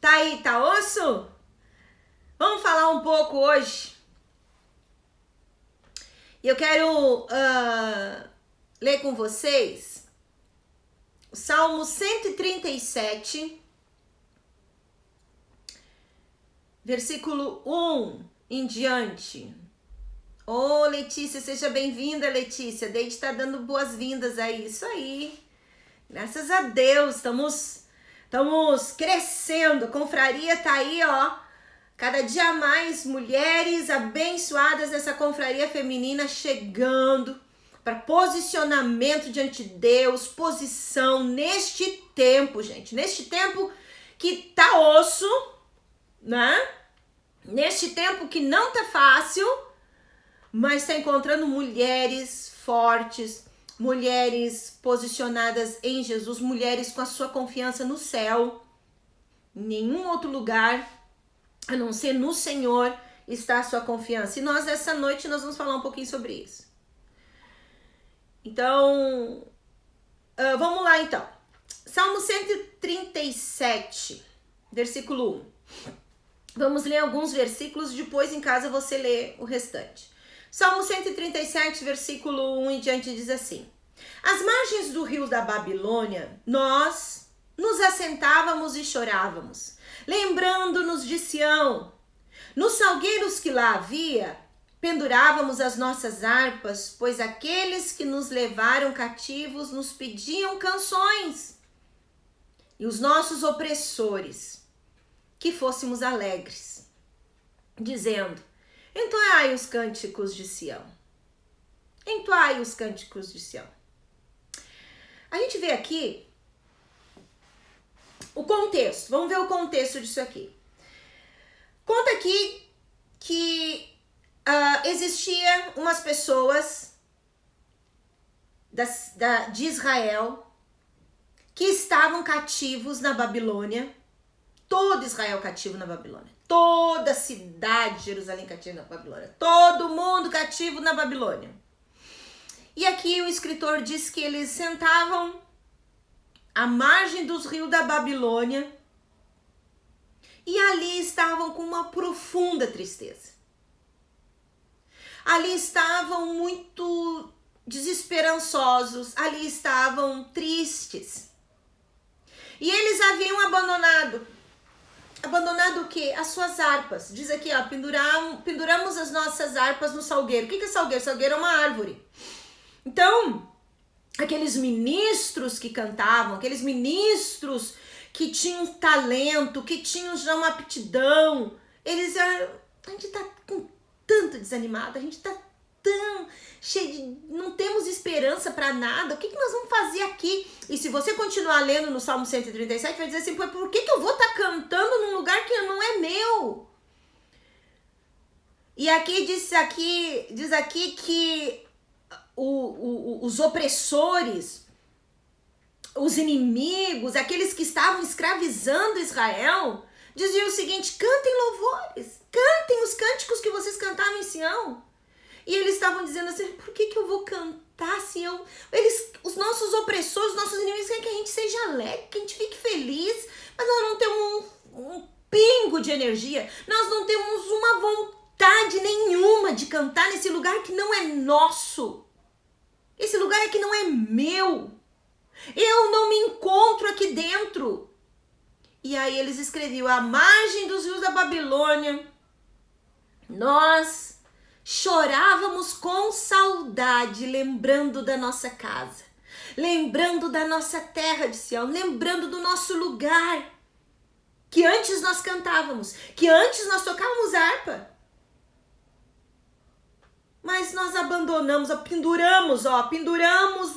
Tá aí, tá osso? Vamos falar um pouco hoje. Eu quero ler com vocês o Salmo 137, versículo 1 em diante. Ô, Letícia, seja bem-vinda, Letícia. Deide tá dando boas-vindas aí. Isso aí. Graças a Deus, estamos crescendo. A confraria tá aí, ó. Cada dia mais mulheres abençoadas dessa confraria feminina chegando para posicionamento diante de Deus, posição neste tempo, gente. Neste tempo que tá osso, né? Neste tempo que não tá fácil, mas está encontrando mulheres fortes, mulheres posicionadas em Jesus, mulheres com a sua confiança no céu. Em nenhum outro lugar, a não ser no Senhor, está a sua confiança. E nós, essa noite, nós vamos falar um pouquinho sobre isso. Então, vamos lá então. Salmo 137, versículo 1. Vamos ler alguns versículos, depois em casa você lê o restante. Salmo 137, versículo 1 em diante diz assim: Às margens do rio da Babilônia, nós nos assentávamos e chorávamos, lembrando-nos de Sião. Nos salgueiros que lá havia, pendurávamos as nossas harpas, pois aqueles que nos levaram cativos nos pediam canções. E os nossos opressores, que fôssemos alegres, dizendo: entoai os cânticos de Sião. Entoai os cânticos de Sião. A gente vê aqui o contexto. Vamos ver o contexto disso aqui. Conta aqui que existia umas pessoas de Israel que estavam cativos na Babilônia. Todo Israel cativo na Babilônia. Toda a cidade de Jerusalém cativa na Babilônia. Todo mundo cativo na Babilônia. E aqui o escritor diz que eles sentavam à margem dos rios da Babilônia e ali estavam com uma profunda tristeza. Ali estavam muito desesperançosos, ali estavam tristes. E eles haviam abandonado o quê? As suas harpas. Diz aqui, ó, penduramos as nossas harpas no salgueiro. O que é salgueiro? Salgueiro é uma árvore. Então, aqueles ministros que cantavam, aqueles ministros que tinham talento, que tinham já uma aptidão, a gente tá com tanto desanimado, a gente tá tão cheio de... não temos esperança para nada, o que nós vamos fazer aqui? E se você continuar lendo no Salmo 137, vai dizer assim, por que eu vou estar cantando num lugar que não é meu? E aqui diz aqui que os opressores, os inimigos, aqueles que estavam escravizando Israel, diziam o seguinte: cantem louvores, cantem os cânticos que vocês cantavam em Sião. E eles estavam dizendo assim, por que eu vou cantar Sião? Os nossos opressores, os nossos inimigos querem que a gente seja alegre, que a gente fique feliz, mas nós não temos um pingo de energia, nós não temos uma vontade nenhuma de cantar nesse lugar que não é nosso. Esse lugar aqui não é meu. Eu não me encontro aqui dentro. E aí eles escreviam: à margem dos rios da Babilônia, nós chorávamos com saudade, lembrando da nossa casa, lembrando da nossa terra de Sião, lembrando do nosso lugar, que antes nós cantávamos, que antes nós tocávamos harpa. Mas nós abandonamos, penduramos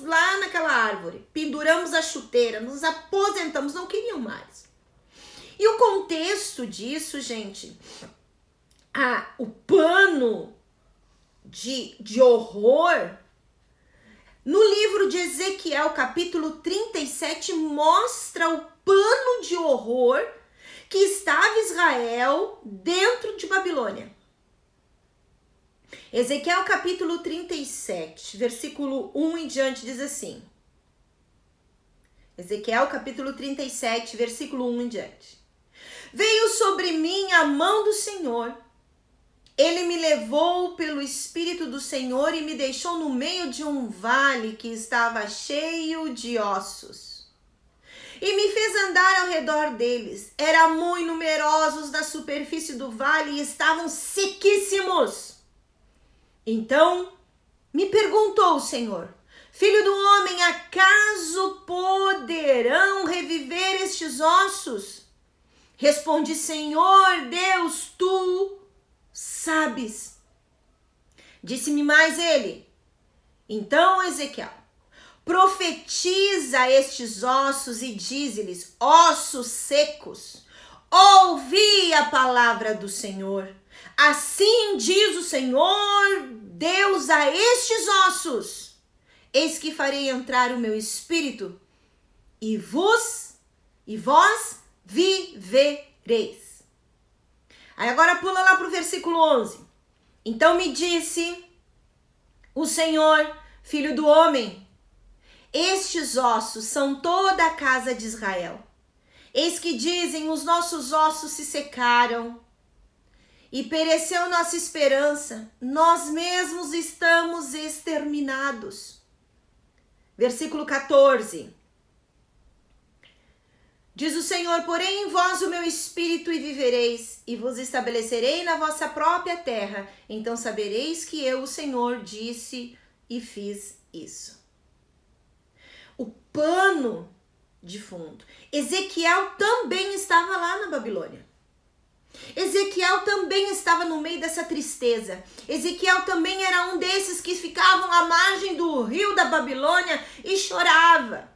lá naquela árvore, penduramos a chuteira, nos aposentamos, não queriam mais. E o contexto disso, gente, o pano de horror, no livro de Ezequiel, capítulo 37, mostra o pano de horror que estava Israel dentro de Babilônia. Ezequiel capítulo 37, versículo 1 em diante diz assim. Ezequiel capítulo 37, versículo 1 em diante. Veio sobre mim a mão do Senhor. Ele me levou pelo Espírito do Senhor e me deixou no meio de um vale que estava cheio de ossos. E me fez andar ao redor deles. Eram muito numerosos na superfície do vale e estavam sequíssimos. Então me perguntou o Senhor: Filho do homem, acaso poderão reviver estes ossos? Respondi: Senhor Deus, tu sabes. Disse-me mais ele: Então, Ezequiel, profetiza estes ossos e dize-lhes: ossos secos, ouvi a palavra do Senhor. Assim diz o Senhor Deus a estes ossos: eis que farei entrar o meu espírito e vós vivereis. Aí agora pula lá para o versículo 11. Então me disse o Senhor, filho do homem, estes ossos são toda a casa de Israel. Eis que dizem: os nossos ossos se secaram e pereceu nossa esperança, nós mesmos estamos exterminados. Versículo 14. Diz o Senhor: porém em vós o meu espírito e vivereis, e vos estabelecerei na vossa própria terra. Então sabereis que eu, o Senhor, disse e fiz isso. O pano de fundo. Ezequiel também estava lá na Babilônia. Ezequiel também estava no meio dessa tristeza. Ezequiel também era um desses que ficavam à margem do rio da Babilônia e chorava.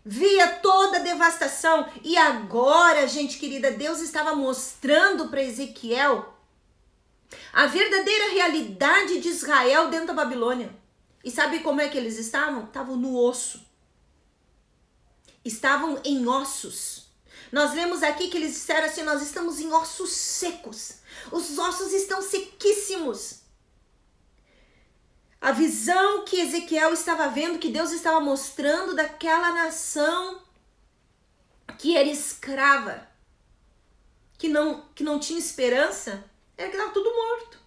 Via toda a devastação. E agora, gente querida, Deus estava mostrando para Ezequiel a verdadeira realidade de Israel dentro da Babilônia. E sabe como é que eles estavam? Estavam no osso. Estavam em ossos. Nós lemos aqui que eles disseram assim: nós estamos em ossos secos. Os ossos estão sequíssimos. A visão que Ezequiel estava vendo, que Deus estava mostrando daquela nação que era escrava, que não tinha esperança, era que estava tudo morto.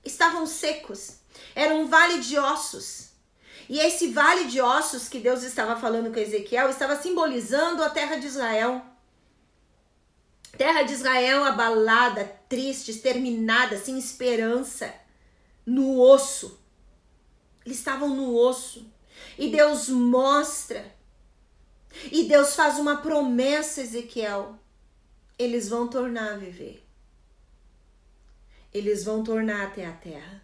Estavam secos. Era um vale de ossos. E esse vale de ossos que Deus estava falando com Ezequiel estava simbolizando a terra de Israel. Terra de Israel abalada, triste, exterminada, sem esperança, no osso. Eles estavam no osso. E Deus mostra. E Deus faz uma promessa a Ezequiel: eles vão tornar a viver. Eles vão tornar até a terra.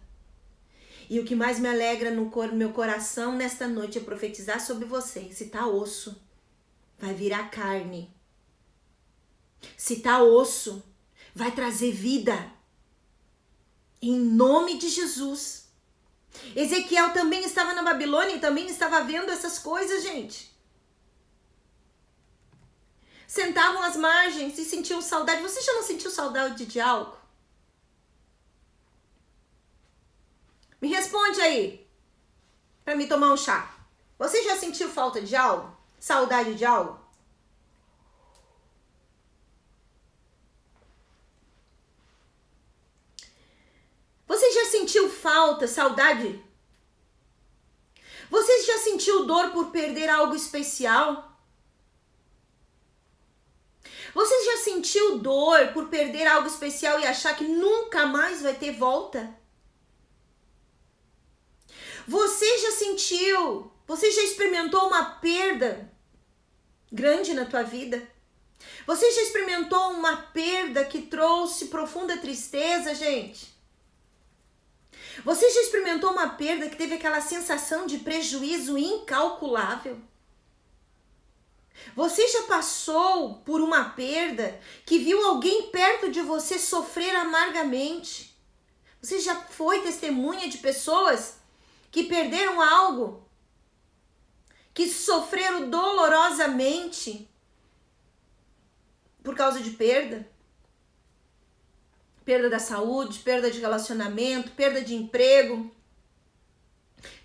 E o que mais me alegra no meu coração nesta noite é profetizar sobre você. Se tá osso, vai virar carne. Se tá osso, vai trazer vida. Em nome de Jesus. Ezequiel também estava na Babilônia e também estava vendo essas coisas, gente. Sentavam às margens e sentiam saudade. Você já não sentiu saudade de algo? Me responde aí, para me tomar um chá. Você já sentiu falta de algo? Saudade de algo? Você já sentiu falta, saudade? Você já sentiu dor por perder algo especial? Você já sentiu dor por perder algo especial e achar que nunca mais vai ter volta? Você já experimentou uma perda grande na tua vida? Você já experimentou uma perda que trouxe profunda tristeza, gente? Você já experimentou uma perda que teve aquela sensação de prejuízo incalculável? Você já passou por uma perda que viu alguém perto de você sofrer amargamente? Você já foi testemunha de pessoas que perderam algo, que sofreram dolorosamente por causa de perda? Perda da saúde, perda de relacionamento, perda de emprego,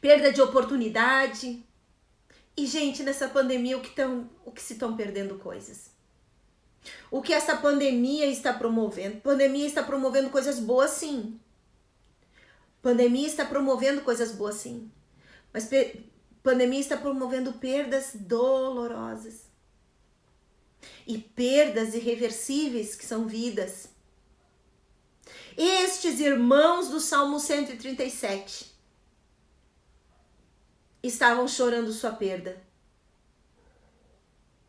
perda de oportunidade. E, gente, nessa pandemia, o que se estão perdendo coisas? O que essa pandemia está promovendo? Pandemia está promovendo coisas boas, sim. Pandemia está promovendo coisas boas, sim. Mas pandemia está promovendo perdas dolorosas. E perdas irreversíveis, que são vidas. Estes irmãos do Salmo 137 estavam chorando sua perda.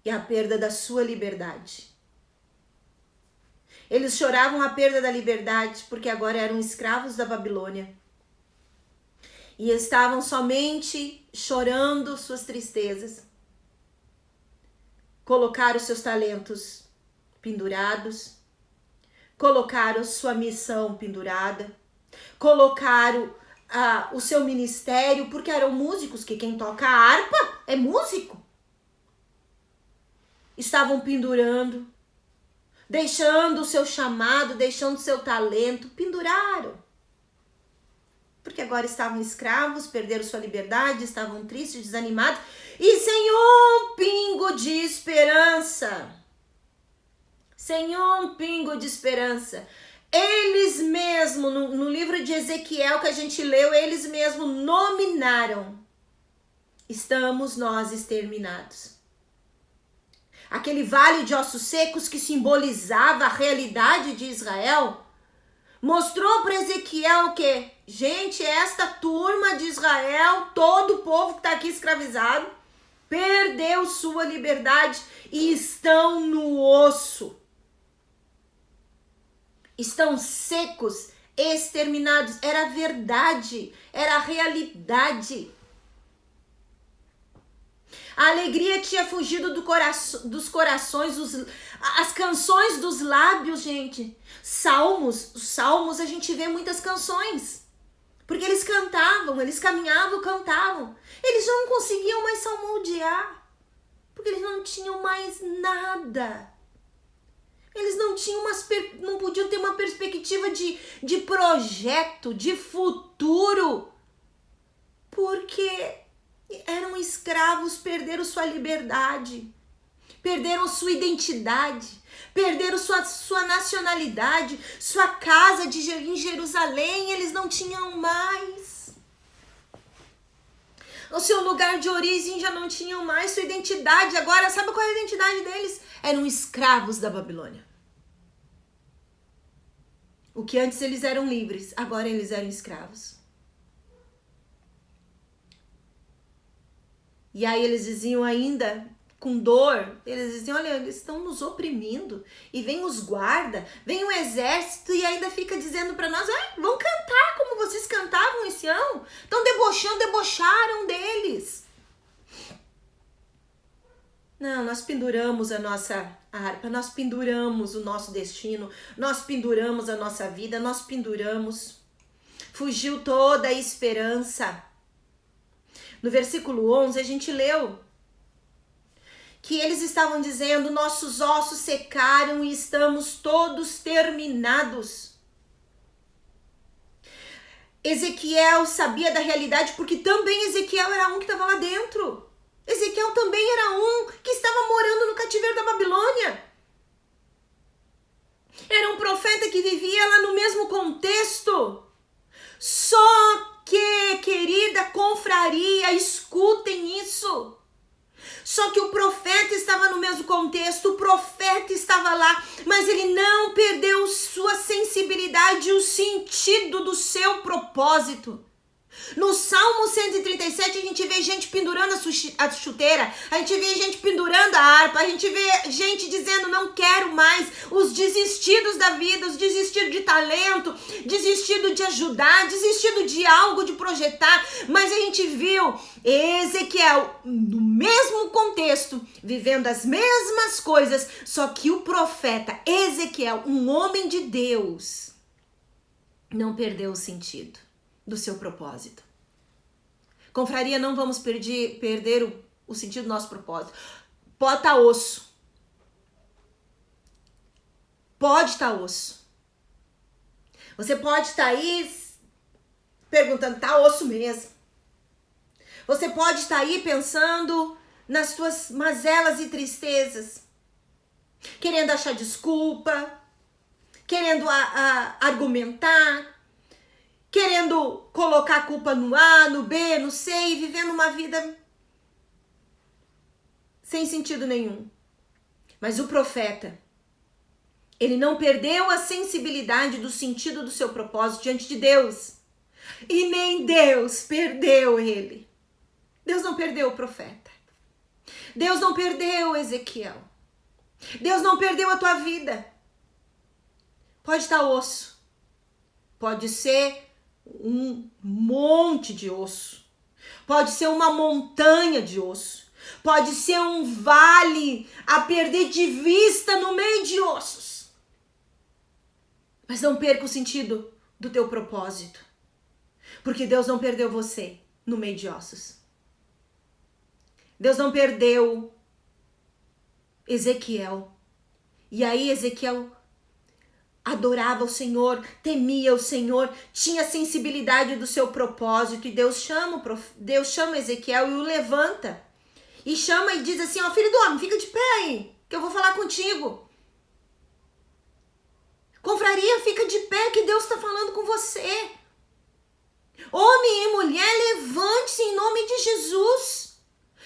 E a perda da sua liberdade. Eles choravam a perda da liberdade porque agora eram escravos da Babilônia. E estavam somente chorando suas tristezas. Colocaram seus talentos pendurados. Colocaram sua missão pendurada. Colocaram o seu ministério, porque eram músicos, que quem toca a harpa é músico. Estavam pendurando. Deixando o seu chamado, deixando o seu talento, penduraram. Porque agora estavam escravos, perderam sua liberdade, estavam tristes, desanimados e sem um pingo de esperança. Sem um pingo de esperança. Eles mesmos, no livro de Ezequiel que a gente leu, eles mesmos nominaram: estamos nós exterminados. Aquele vale de ossos secos que simbolizava a realidade de Israel, mostrou para Ezequiel o quê? Gente, esta turma de Israel, todo o povo que está aqui escravizado, perdeu sua liberdade e estão no osso. Estão secos, exterminados. Era verdade, era a realidade. A alegria tinha fugido dos corações, as canções dos lábios, gente. Os salmos, a gente vê muitas canções. Porque eles cantavam, eles caminhavam, cantavam. Eles já não conseguiam mais salmodiar. Porque eles não tinham mais nada. Eles não podiam ter uma perspectiva de projeto, de futuro. Porque eram escravos, perderam sua liberdade, perderam sua identidade, perderam sua nacionalidade, sua casa em Jerusalém, eles não tinham mais. O seu lugar de origem já não tinham mais, sua identidade. Agora, sabe qual é a identidade deles? Eram escravos da Babilônia. O que antes eles eram livres, agora eles eram escravos. E aí eles diziam ainda, com dor, eles diziam: olha, eles estão nos oprimindo. E vem os guardas, vem o exército e ainda fica dizendo para nós: vão cantar como vocês cantavam esse ano. Estão debocharam deles. Não, nós penduramos a nossa harpa, nós penduramos o nosso destino, nós penduramos a nossa vida, nós penduramos. Fugiu toda a esperança. No versículo 11, a gente leu que eles estavam dizendo: nossos ossos secaram e estamos todos terminados. Ezequiel sabia da realidade porque também Ezequiel era um que estava lá dentro. Ezequiel também era um que estava morando no cativeiro da Babilônia. Era um profeta que vivia lá no mesmo contexto. Só que, querida confraria, escutem isso. Só que o profeta estava no mesmo contexto, o profeta estava lá, mas ele não perdeu sua sensibilidade e o sentido do seu propósito. No Salmo 137 a gente vê gente pendurando a chuteira, a gente vê gente pendurando a harpa, a gente vê gente dizendo: não quero mais, os desistidos da vida, os desistidos de talento, desistido de ajudar, desistido de algo, de projetar. Mas a gente viu Ezequiel no mesmo contexto, vivendo as mesmas coisas, só que o profeta Ezequiel, um homem de Deus, não perdeu o sentido do seu propósito. Confraria, não vamos perder o sentido do nosso propósito. Pode estar osso. Pode estar osso. Você pode estar aí perguntando: tá osso mesmo. Você pode estar aí pensando nas suas mazelas e tristezas. querendo achar desculpa, querendo argumentar, querendo colocar a culpa no A, no B, no C e vivendo uma vida sem sentido nenhum. Mas o profeta, ele não perdeu a sensibilidade do sentido do seu propósito diante de Deus. E nem Deus perdeu ele. Deus não perdeu o profeta. Deus não perdeu Ezequiel. Deus não perdeu a tua vida. Pode estar osso. Pode ser um monte de osso. Pode ser uma montanha de osso. Pode ser um vale a perder de vista no meio de ossos. Mas não perca o sentido do teu propósito. Porque Deus não perdeu você no meio de ossos. Deus não perdeu Ezequiel. E aí Ezequiel adorava o Senhor, temia o Senhor, tinha sensibilidade do seu propósito. E Deus chama Ezequiel e o levanta. E chama e diz assim, ó, filho do homem, fica de pé aí, que eu vou falar contigo. Confraria, fica de pé que Deus está falando com você. Homem e mulher, levante-se em nome de Jesus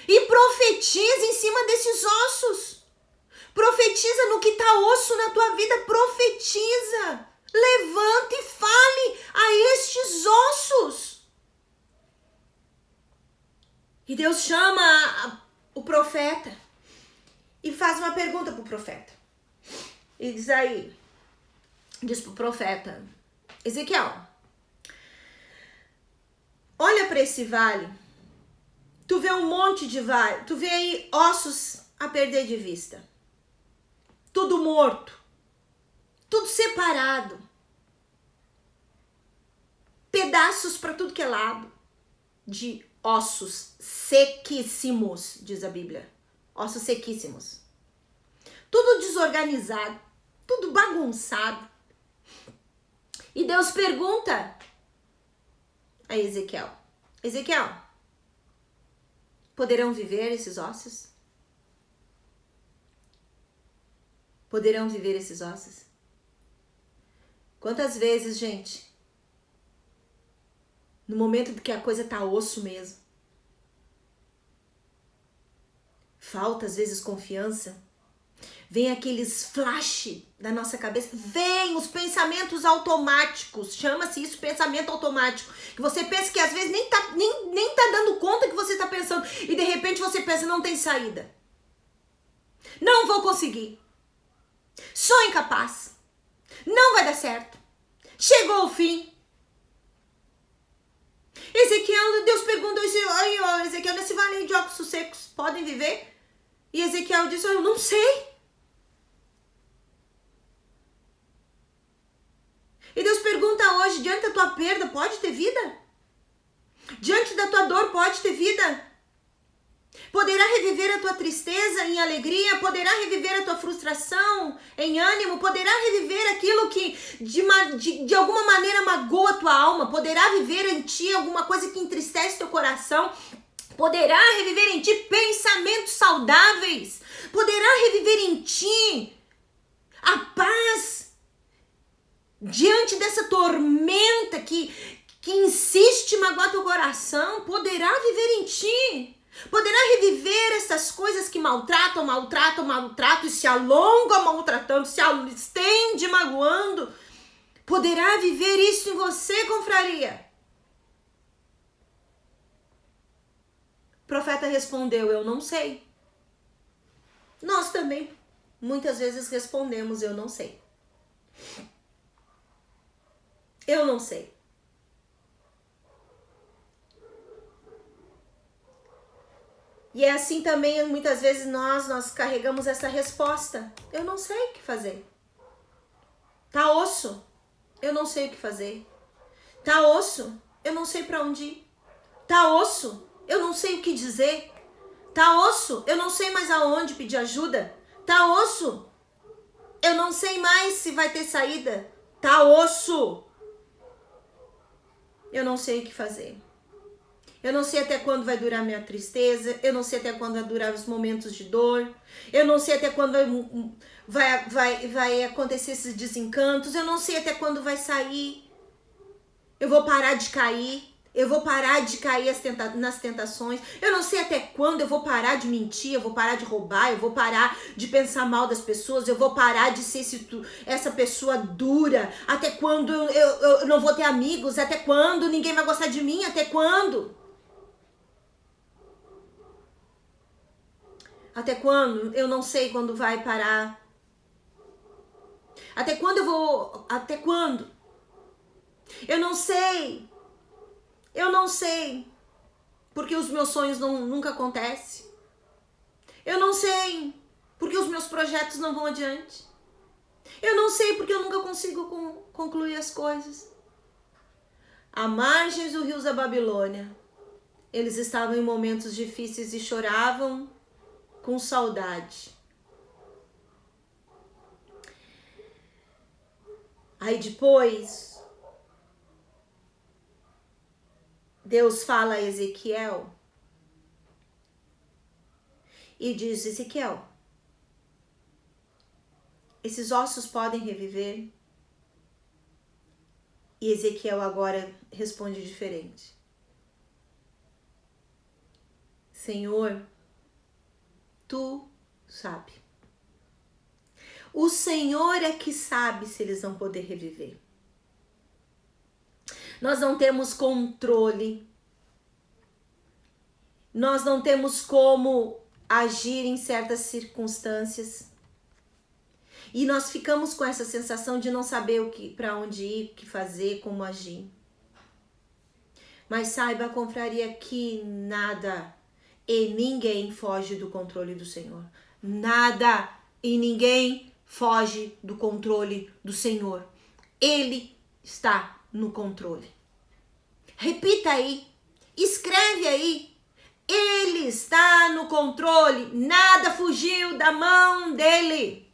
e profetize em cima desses ossos. Profetiza no que está osso na tua vida, profetiza. Levante e fale a estes ossos. E Deus chama o profeta e faz uma pergunta para o profeta. E diz para o profeta, Ezequiel, olha para esse vale, tu vê um monte de vale, tu vê aí ossos a perder de vista. Tudo morto, tudo separado. Pedaços para tudo que é lado, de ossos sequíssimos, diz a Bíblia. Ossos sequíssimos. Tudo desorganizado, tudo bagunçado. E Deus pergunta a Ezequiel, Ezequiel, poderão viver esses ossos? Poderão viver esses ossos? Quantas vezes, gente, no momento que a coisa tá osso mesmo, falta às vezes confiança, vem aqueles flash da nossa cabeça, vem os pensamentos automáticos, chama-se isso pensamento automático, que você pensa que às vezes nem tá dando conta que você tá pensando, e de repente você pensa, não tem saída, não vou conseguir, sou incapaz, não vai dar certo, chegou o fim. Ezequiel, Deus perguntou aí, Ezequiel, nesse vale de ossos secos, podem viver? E Ezequiel disse, eu não sei. E Deus pergunta hoje, diante da tua perda, pode ter vida? Diante da tua dor, pode ter vida? Poderá reviver a tua tristeza em alegria? Poderá reviver a tua frustração em ânimo? Poderá reviver aquilo que de alguma maneira magoa a tua alma? Poderá viver em ti alguma coisa que entristece teu coração? Poderá reviver em ti pensamentos saudáveis? Poderá reviver em ti a paz diante dessa tormenta que insiste em magoar teu coração? Poderá viver em ti? Poderá reviver essas coisas que maltratam e se alongam maltratando, se estende magoando? Poderá viver isso em você, confraria? O profeta respondeu, eu não sei. Nós também muitas vezes respondemos, eu não sei. Eu não sei. E é assim também, muitas vezes nós carregamos essa resposta. Eu não sei o que fazer. Tá osso? Eu não sei o que fazer. Tá osso? Eu não sei para onde ir. Tá osso? Eu não sei o que dizer. Tá osso? Eu não sei mais aonde pedir ajuda. Tá osso? Eu não sei mais se vai ter saída. Tá osso? Eu não sei o que fazer. Eu não sei até quando vai durar minha tristeza. Eu não sei até quando vai durar os momentos de dor. Eu não sei até quando vai acontecer esses desencantos. Eu não sei até quando vai sair. Eu vou parar de cair. Eu vou parar de cair nas tentações. Eu não sei até quando eu vou parar de mentir. Eu vou parar de roubar. Eu vou parar de pensar mal das pessoas. Eu vou parar de ser essa pessoa dura. Até quando eu não vou ter amigos. Até quando ninguém vai gostar de mim. Até quando? Até quando? Eu não sei quando vai parar. Até quando eu vou... Até quando? Eu não sei. Eu não sei. Porque os meus sonhos nunca acontecem. Eu não sei. Porque os meus projetos não vão adiante. Eu não sei porque eu nunca consigo concluir as coisas. À margem dos rios da Babilônia, eles estavam em momentos difíceis e choravam com saudade. Aí depois, Deus fala a Ezequiel e diz: Ezequiel, esses ossos podem reviver? E Ezequiel agora responde diferente. Senhor, tu sabe. O Senhor é que sabe se eles vão poder reviver. Nós não temos controle. Nós não temos como agir em certas circunstâncias. E nós ficamos com essa sensação de não saber para onde ir, o que fazer, como agir. Mas saiba, confraria, que nada e ninguém foge do controle do Senhor. Nada e ninguém foge do controle do Senhor. Ele está no controle. Repita aí, escreve aí. Ele está no controle. Nada fugiu da mão dele.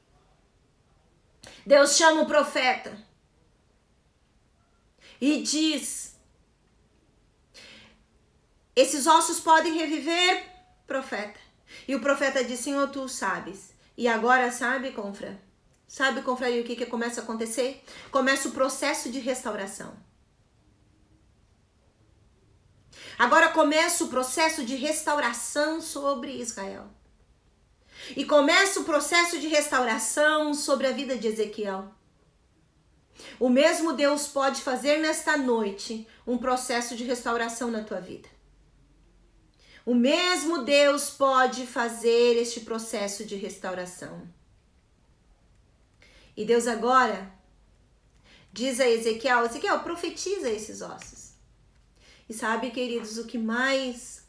Deus chama o profeta e diz: esses ossos podem reviver, profeta? E o profeta diz: Senhor, tu sabes. E agora sabe, confra? Sabe, confraria, o que começa a acontecer? Começa o processo de restauração. Agora começa o processo de restauração sobre Israel. E começa o processo de restauração sobre a vida de Ezequiel. O mesmo Deus pode fazer nesta noite um processo de restauração na tua vida. O mesmo Deus pode fazer este processo de restauração. E Deus agora diz a Ezequiel: Ezequiel, profetiza esses ossos. E sabe, queridos, o que mais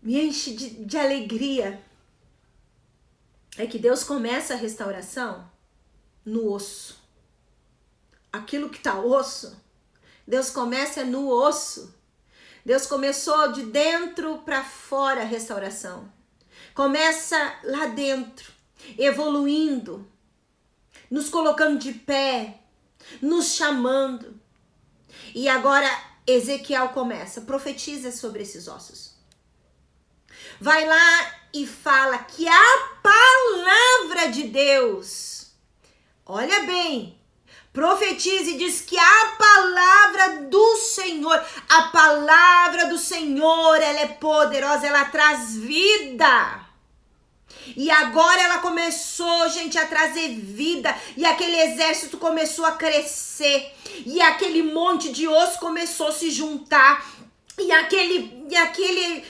me enche de alegria é que Deus começa a restauração no osso. Aquilo que tá osso, Deus começa no osso. Deus começou de dentro para fora a restauração. Começa lá dentro, evoluindo, nos colocando de pé, nos chamando. E agora Ezequiel começa, profetiza sobre esses ossos. Vai lá e fala que a palavra de Deus, olha bem, profetiza e diz que a palavra do Senhor, ela é poderosa, ela traz vida. E agora ela começou, gente, a trazer vida. E aquele exército começou a crescer. E aquele monte de osso começou a se juntar. E aquele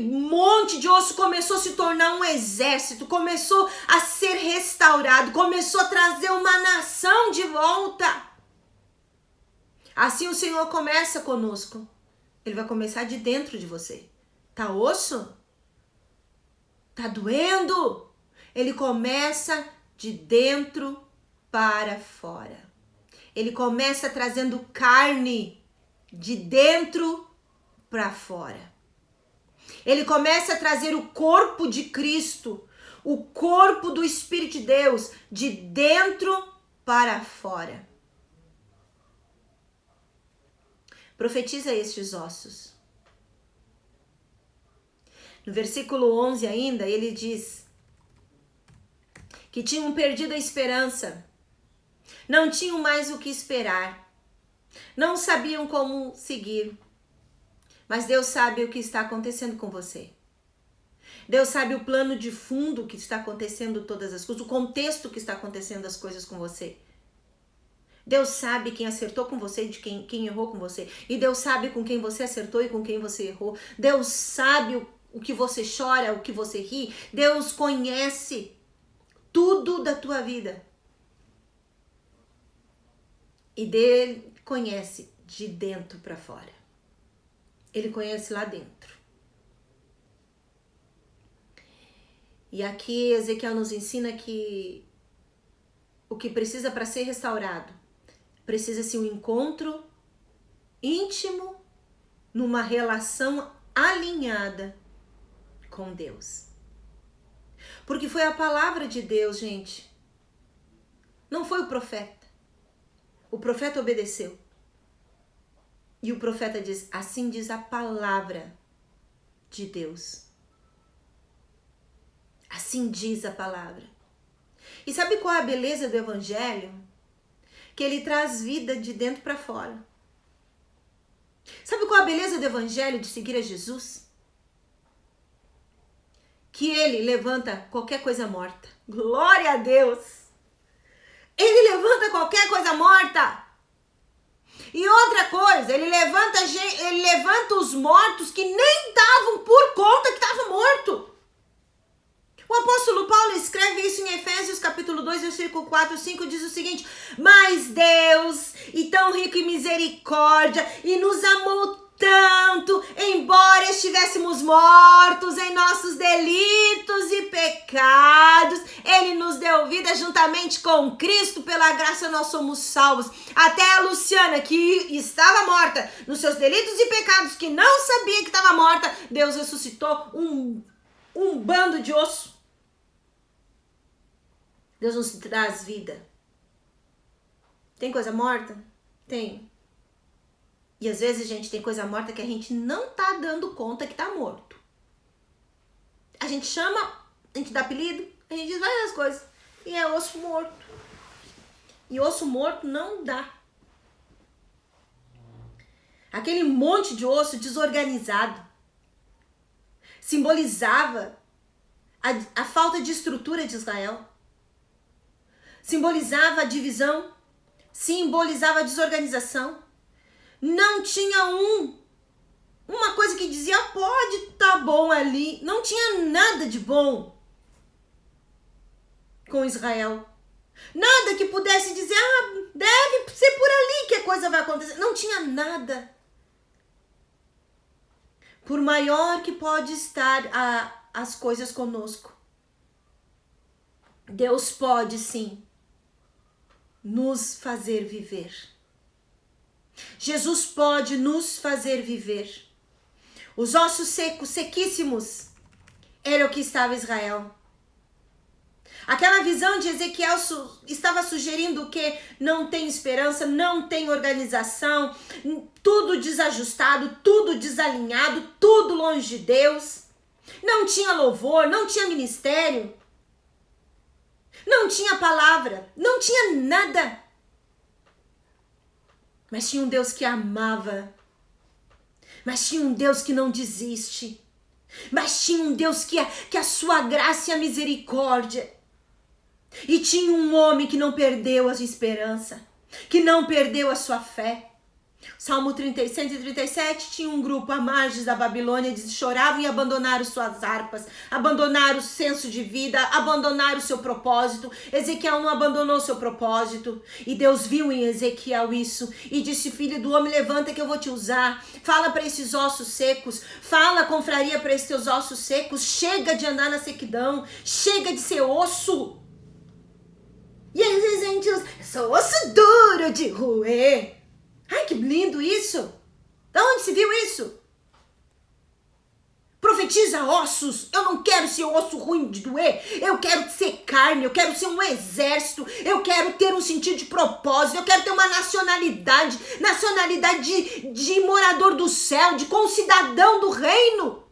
monte de osso começou a se tornar um exército. Começou a ser restaurado. Começou a trazer uma nação de volta. Assim o Senhor começa conosco. Ele vai começar de dentro de você. Tá osso? Tá doendo? Ele começa de dentro para fora. Ele começa trazendo carne de dentro para fora. Ele começa a trazer o corpo de Cristo, o corpo do Espírito de Deus, de dentro para fora. Profetiza estes ossos. No versículo 11 ainda, ele diz que tinham perdido a esperança, não tinham mais o que esperar, não sabiam como seguir. Mas Deus sabe o que está acontecendo com você. Deus sabe o plano de fundo que está acontecendo todas as coisas, o contexto que está acontecendo as coisas com você. Deus sabe quem acertou com você e de quem errou com você. E Deus sabe com quem você acertou e com quem você errou. Deus sabe o que você chora, o que você ri. Deus conhece tudo da tua vida. E dele conhece de dentro para fora. Ele conhece lá dentro. E aqui Ezequiel nos ensina que o que precisa para ser restaurado precisa ser um encontro íntimo numa relação alinhada com Deus. Porque foi a palavra de Deus, gente. Não foi o profeta. O profeta obedeceu. E o profeta diz, assim diz a palavra de Deus. Assim diz a palavra. E sabe qual é a beleza do evangelho? Que ele traz vida de dentro para fora. Sabe qual é a beleza do evangelho de seguir a Jesus? Que ele levanta qualquer coisa morta. Glória a Deus! Ele levanta qualquer coisa morta. E outra coisa, ele levanta os mortos que nem davam por conta que estavam mortos. O apóstolo Paulo escreve isso em Efésios capítulo 2, versículo 4 e 5, diz o seguinte: mas Deus, e tão rico em misericórdia, e nos amou tanto, embora estivéssemos mortos em nossos delitos e pecados, ele nos deu vida juntamente com Cristo, pela graça nós somos salvos. Até a Luciana, que estava morta nos seus delitos e pecados, que não sabia que estava morta, Deus ressuscitou um bando de osso. Deus nos traz vida. Tem coisa morta? Tem. E às vezes, gente, tem coisa morta que a gente não tá dando conta que tá morto. A gente chama, a gente dá apelido, a gente diz várias coisas. E é osso morto. E osso morto não dá. Aquele monte de osso desorganizado simbolizava a falta de estrutura de Israel. Simbolizava a divisão, simbolizava a desorganização. Não tinha uma coisa que dizia, pode tá bom ali. Não tinha nada de bom com Israel. Nada que pudesse dizer, deve ser por ali que a coisa vai acontecer. Não tinha nada. Por maior que pode estar as coisas conosco, Deus pode sim nos fazer viver. Jesus pode nos fazer viver. Os ossos secos, sequíssimos, era o que estava Israel. Aquela visão de Ezequiel estava sugerindo que não tem esperança, não tem organização, tudo desajustado, tudo desalinhado, tudo longe de Deus. Não tinha louvor, não tinha ministério, não tinha palavra, não tinha nada. Mas tinha um Deus que amava. Mas tinha um Deus que não desiste. Mas tinha um Deus que a sua graça e a misericórdia. E tinha um homem que não perdeu a esperança, que não perdeu a sua fé. Salmo 137 tinha um grupo à margem da Babilônia, eles choravam e abandonaram suas harpas, abandonaram o senso de vida, abandonaram o seu propósito. Ezequiel não abandonou o seu propósito. E Deus viu em Ezequiel isso e disse, filho do homem, levanta que eu vou te usar. Fala para esses ossos secos, fala confraria para esses teus ossos secos. Chega de andar na sequidão, chega de ser osso. E às vezes a gente usa, eu sou osso duro de roer. Ai, que lindo isso! De onde se viu isso? profetiza ossos. Eu não quero ser osso ruim de doer. Eu quero ser carne, eu quero ser um exército. Eu quero ter um sentido de propósito. Eu quero ter uma nacionalidade de morador do céu, de concidadão do reino.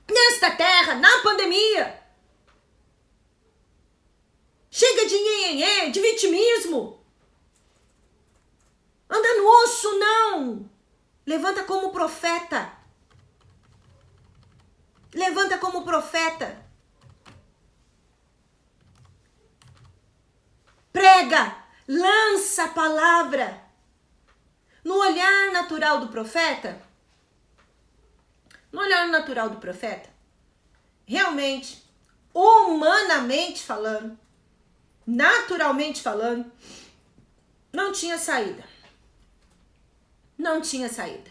Nesta terra, na pandemia. Chega de nhenhenhê, de vitimismo. Anda no osso, não. Levanta como profeta. Levanta como profeta. Prega, lança a palavra. No olhar natural do profeta, realmente, humanamente falando, naturalmente falando, não tinha saída. Não tinha saída.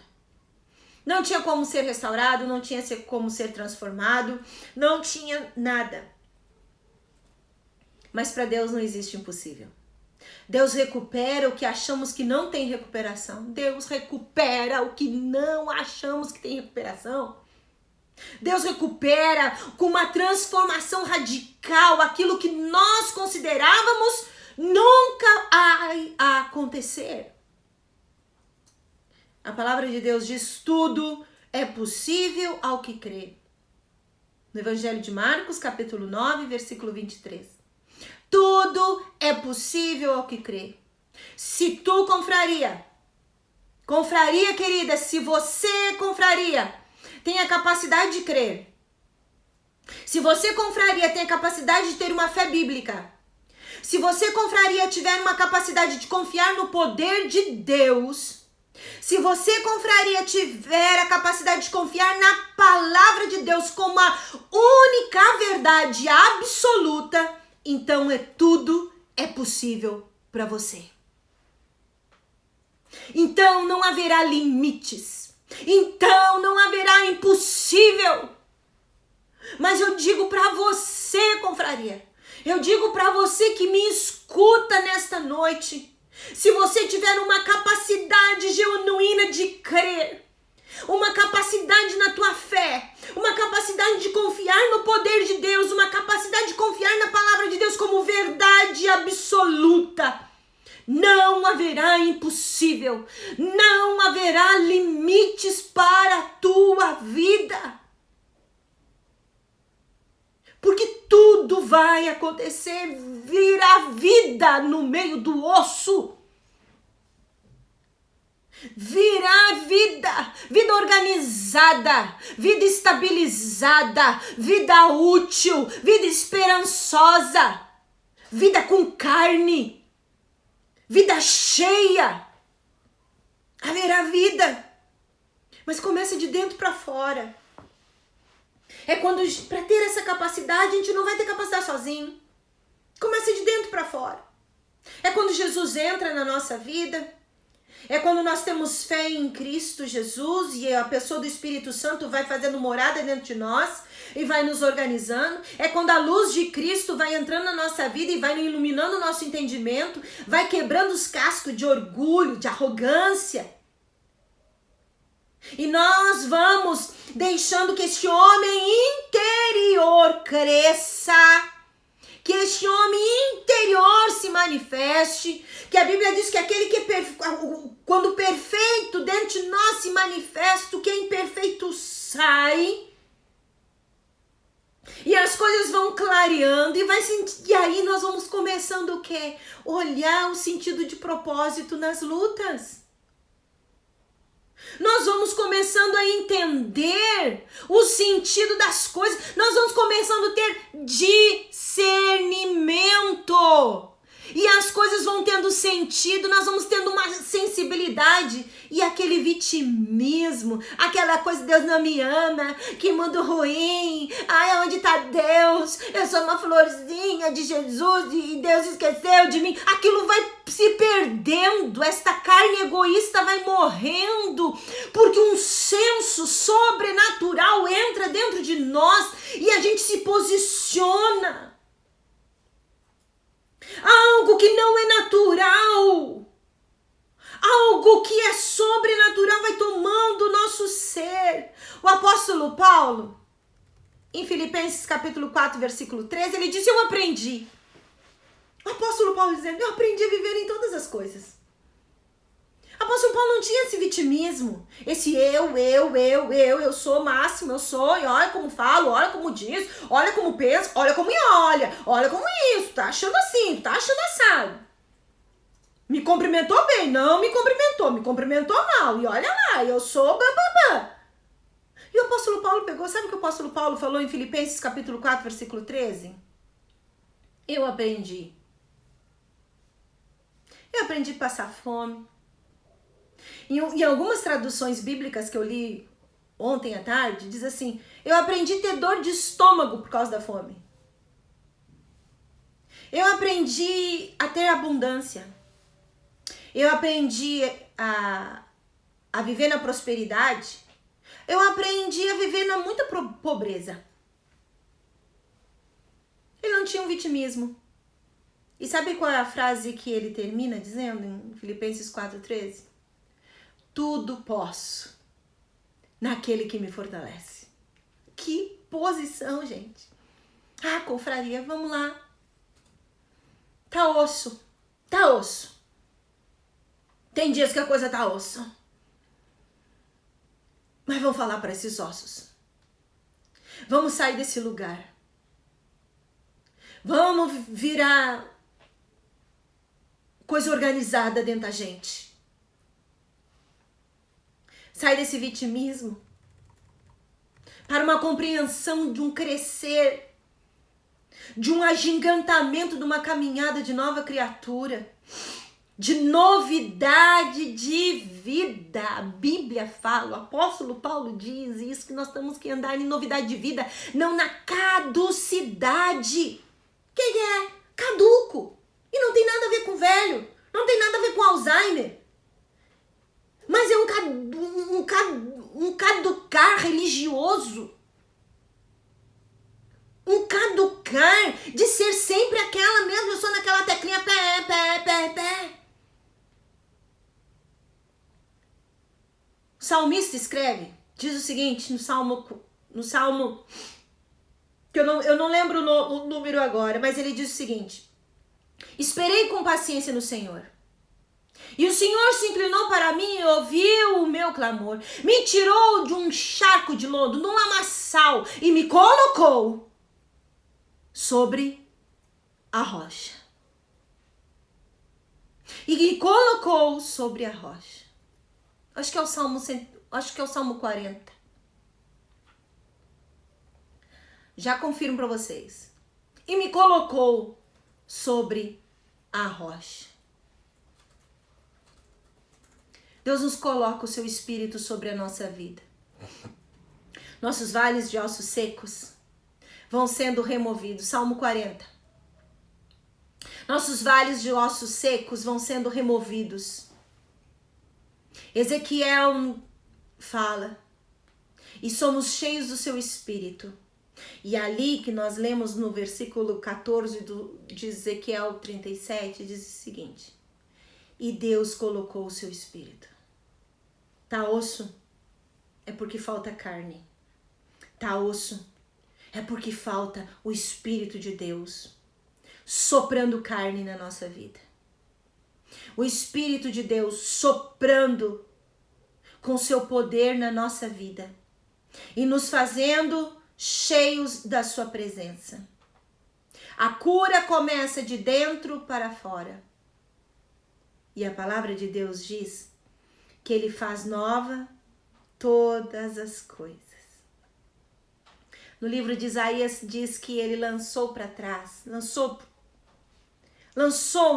Não tinha como ser restaurado, não tinha como ser transformado, não tinha nada. Mas para Deus não existe impossível. Deus recupera o que achamos que não tem recuperação. Deus recupera o que não achamos que tem recuperação. Deus recupera com uma transformação radical aquilo que nós considerávamos nunca vai acontecer. A palavra de Deus diz: tudo é possível ao que crê. No Evangelho de Marcos, capítulo 9, versículo 23. Tudo é possível ao que crê. Se tu, confraria, querida, se você, confraria, tem a capacidade de crer, se você, confraria, tem a capacidade de ter uma fé bíblica, se você, confraria, tiver uma capacidade de confiar no poder de Deus, se você, confraria, tiver a capacidade de confiar na palavra de Deus como a única verdade absoluta, então tudo é possível para você. Então não haverá limites. Então não haverá impossível. Mas eu digo para você, confraria, eu digo para você que me escuta nesta noite, se você tiver uma capacidade genuína de crer, uma capacidade na tua fé, uma capacidade de confiar no poder de Deus, uma capacidade de confiar na palavra de Deus como verdade absoluta, não haverá impossível, não haverá limites para a tua vida. Porque tudo vai acontecer, virá vida no meio do osso. Virá vida organizada, vida estabilizada, vida útil, vida esperançosa, vida com carne, vida cheia. Haverá vida, mas começa de dentro para fora. É quando, para ter essa capacidade, a gente não vai ter capacidade sozinho. Começa de dentro para fora. É quando Jesus entra na nossa vida. É quando nós temos fé em Cristo Jesus e a pessoa do Espírito Santo vai fazendo morada dentro de nós e vai nos organizando. É quando a luz de Cristo vai entrando na nossa vida e vai iluminando o nosso entendimento, vai quebrando os cascos de orgulho, de arrogância. E nós vamos deixando que este homem interior cresça, que este homem interior se manifeste, que a Bíblia diz que aquele que quando perfeito dentro de nós se manifesta, o que é imperfeito sai, e as coisas vão clareando, e aí nós vamos começando o quê? Olhar o sentido de propósito nas lutas. Nós vamos começando a entender o sentido das coisas. Nós vamos começando a ter discernimento. E as coisas vão tendo sentido, nós vamos tendo uma sensibilidade. E aquele vitimismo, aquela coisa, Deus não me ama, que mundo ruim, ai, onde está Deus? Eu sou uma florzinha de Jesus e Deus esqueceu de mim. Aquilo vai se perdendo, esta carne egoísta vai morrendo, porque um senso sobrenatural entra dentro de nós e a gente se posiciona. Algo que não é natural, algo que é sobrenatural vai tomando o nosso ser. O apóstolo Paulo, em Filipenses capítulo 4, versículo 13, ele diz, eu aprendi. O apóstolo Paulo dizendo, eu aprendi a viver em todas as coisas. O apóstolo Paulo não tinha esse vitimismo, esse eu sou o máximo, eu sou, e olha como falo, olha como diz, olha como penso, olha como olha como isso, tá achando assim, tá achando assado. Me cumprimentou bem, não me cumprimentou mal, e olha lá, eu sou bababá. E o apóstolo Paulo pegou, sabe o que o apóstolo Paulo falou em Filipenses capítulo 4, versículo 13? Eu aprendi a passar fome. Em algumas traduções bíblicas que eu li ontem à tarde, diz assim, eu aprendi a ter dor de estômago por causa da fome. Eu aprendi a ter abundância. Eu aprendi a viver na prosperidade. Eu aprendi a viver na muita pobreza. Ele não tinha um vitimismo. E sabe qual é a frase que ele termina dizendo em Filipenses 4,13? Tudo posso naquele que me fortalece. Que posição, gente. Ah, confraria, vamos lá. Tá osso. Tem dias que a coisa tá osso. Mas vamos falar para esses ossos. Vamos sair desse lugar. Vamos virar coisa organizada dentro da gente. Sai desse vitimismo para uma compreensão de um crescer, de um agigantamento, de uma caminhada de nova criatura, de novidade de vida. A Bíblia fala, o apóstolo Paulo diz isso, que nós temos que andar em novidade de vida, não na caducidade. Que é caduco. E não tem nada a ver com velho, não tem nada a ver com Alzheimer. Mas é um caducar religioso. Um caducar de ser sempre aquela mesma, eu sou naquela teclinha pé. O salmista escreve, diz o seguinte no salmo que eu não lembro o número agora, mas ele diz o seguinte: esperei com paciência no Senhor. E o Senhor se inclinou para mim e ouviu o meu clamor. Me tirou de um charco de lodo, num lamaçal, e me colocou sobre a rocha. E me colocou sobre a rocha. Acho que é o Salmo 40. Já confirmo para vocês. E me colocou sobre a rocha. Deus nos coloca o seu Espírito sobre a nossa vida. Nossos vales de ossos secos vão sendo removidos. Salmo 40. Nossos vales de ossos secos vão sendo removidos. Ezequiel fala. E somos cheios do seu Espírito. E ali que nós lemos no versículo 14 de Ezequiel 37, diz o seguinte: e Deus colocou o seu Espírito. Tá osso? É porque falta carne. Tá osso? É porque falta o Espírito de Deus soprando carne na nossa vida. O Espírito de Deus soprando com seu poder na nossa vida e nos fazendo cheios da sua presença. A cura começa de dentro para fora. E a palavra de Deus diz que ele faz nova todas as coisas. No livro de Isaías diz que ele lançou para trás, lançou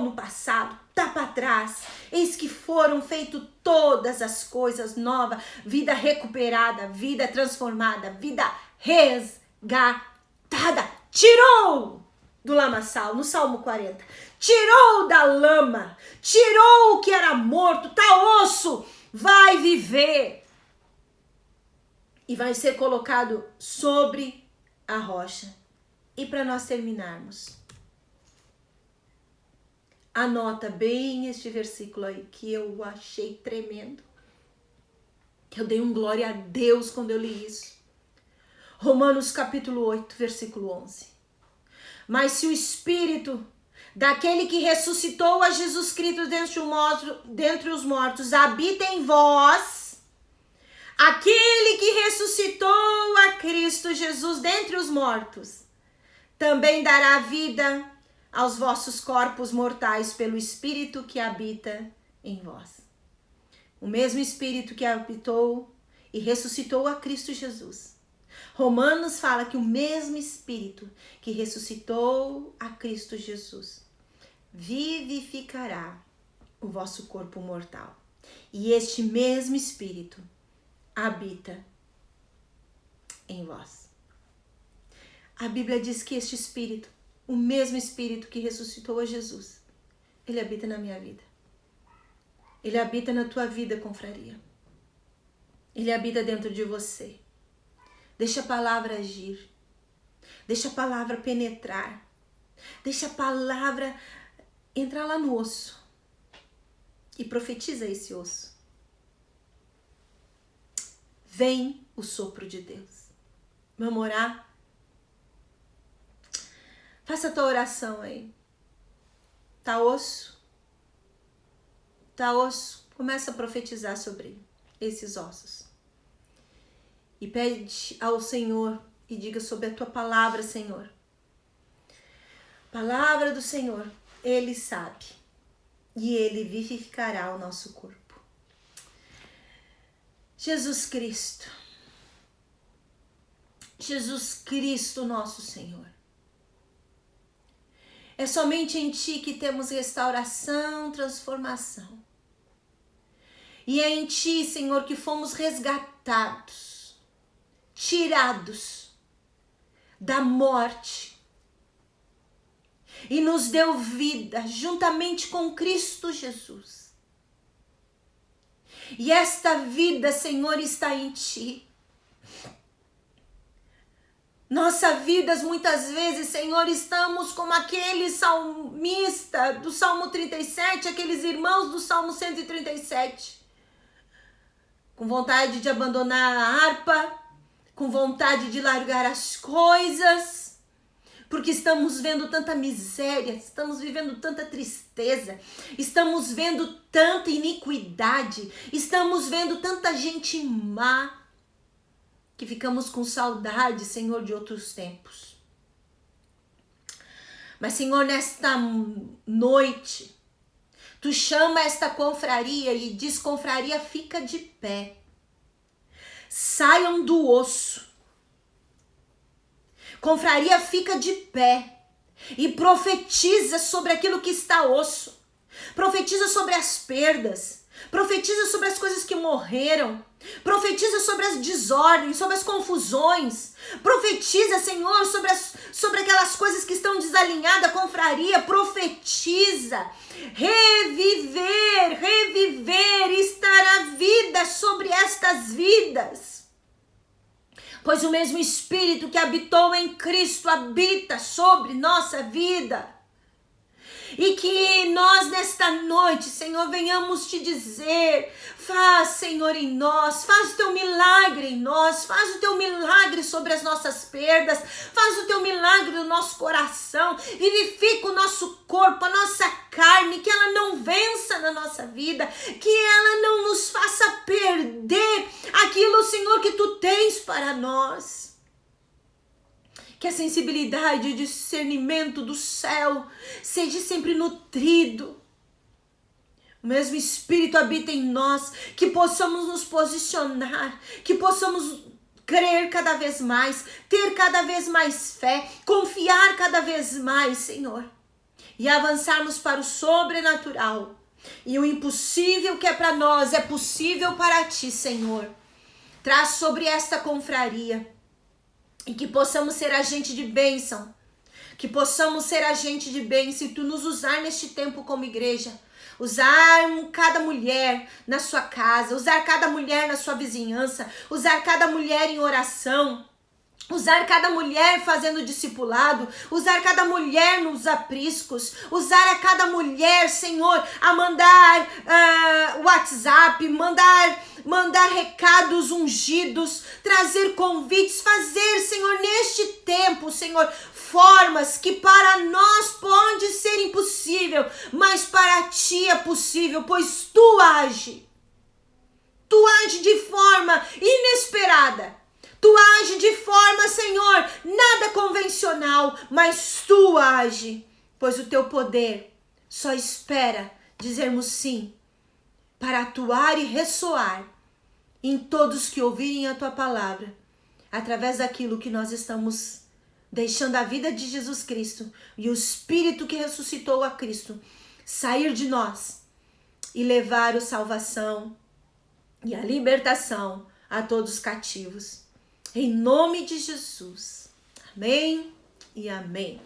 no passado, tá para trás. Eis que foram feitas todas as coisas novas, vida recuperada, vida transformada, vida resgatada. Tirou do lamaçal, no Salmo 40. Tirou da lama, tirou o que era morto, tá osso, vai viver. E vai ser colocado sobre a rocha. E para nós terminarmos, anota bem este versículo aí, que eu achei tremendo. Que eu dei glória a Deus quando eu li isso. Romanos capítulo 8, versículo 11. Mas se o Espírito daquele que ressuscitou a Jesus Cristo dentre os mortos habita em vós, aquele que ressuscitou a Cristo Jesus dentre os mortos também dará vida aos vossos corpos mortais pelo Espírito que habita em vós. O mesmo Espírito que habitou e ressuscitou a Cristo Jesus. Romanos fala que o mesmo Espírito que ressuscitou a Cristo Jesus vivificará o vosso corpo mortal. E este mesmo Espírito habita em vós. A Bíblia diz que este Espírito, o mesmo Espírito que ressuscitou a Jesus, ele habita na minha vida. Ele habita na tua vida, confraria. Ele habita dentro de você. Deixa a palavra agir. Deixa a palavra penetrar. Deixa a palavra entrar lá no osso. E profetiza esse osso. Vem o sopro de Deus. Vamos orar? Faça a tua oração aí. Tá osso? Tá osso? Começa a profetizar sobre esses ossos. E pede ao Senhor e diga sobre a tua palavra, Senhor. Palavra do Senhor, Ele sabe. E Ele vivificará o nosso corpo. Jesus Cristo. Jesus Cristo, nosso Senhor. É somente em Ti que temos restauração, transformação. E é em Ti, Senhor, que fomos resgatados, tirados da morte. E nos deu vida juntamente com Cristo Jesus. E esta vida, Senhor, está em Ti. Nossas vidas, muitas vezes, Senhor, estamos como aquele salmista do Salmo 37, aqueles irmãos do Salmo 137. Com vontade de abandonar a harpa, com vontade de largar as coisas, porque estamos vendo tanta miséria, estamos vivendo tanta tristeza, estamos vendo tanta iniquidade, estamos vendo tanta gente má, que ficamos com saudade, Senhor, de outros tempos. Mas, Senhor, nesta noite, Tu chama esta confraria e diz, confraria, fica de pé. Saiam do osso. Confraria, fica de pé. E profetiza sobre aquilo que está osso. Profetiza sobre as perdas. Profetiza sobre as coisas que morreram. Profetiza sobre as desordens, sobre as confusões. Profetiza, Senhor, sobre aquelas coisas que estão desalinhadas, confraria. Profetiza. Reviver, estar a vida sobre estas vidas. Pois o mesmo Espírito que habitou em Cristo habita sobre nossa vida. E que nós nesta noite, Senhor, venhamos te dizer, faz, Senhor, em nós, faz o teu milagre em nós, faz o teu milagre sobre as nossas perdas, faz o teu milagre no nosso coração, vivifica o nosso corpo, a nossa carne, que ela não vença na nossa vida, que ela não nos faça perder aquilo, Senhor, que tu tens para nós. Que a sensibilidade e o discernimento do céu seja sempre nutrido. O mesmo Espírito habita em nós, que possamos nos posicionar, que possamos crer cada vez mais, ter cada vez mais fé, confiar cada vez mais, Senhor. E avançarmos para o sobrenatural. E o impossível que é para nós é possível para Ti, Senhor. Traz sobre esta confraria. E que possamos ser agente de bênção. Que possamos ser agente de bênção e Tu nos usar neste tempo como igreja. Usar cada mulher na sua casa. Usar cada mulher na sua vizinhança. Usar cada mulher em oração. Usar cada mulher fazendo discipulado, usar cada mulher nos apriscos, usar a cada mulher, Senhor, a mandar WhatsApp, mandar recados ungidos, trazer convites, fazer, Senhor, neste tempo, Senhor, formas que para nós pode ser impossível, mas para ti é possível, pois tu age de forma inesperada. Tu age de forma, Senhor, nada convencional, mas tu age, pois o teu poder só espera dizermos sim, para atuar e ressoar em todos que ouvirem a tua palavra, através daquilo que nós estamos deixando a vida de Jesus Cristo e o Espírito que ressuscitou a Cristo sair de nós e levar a salvação e a libertação a todos os cativos. Em nome de Jesus. Amém e amém.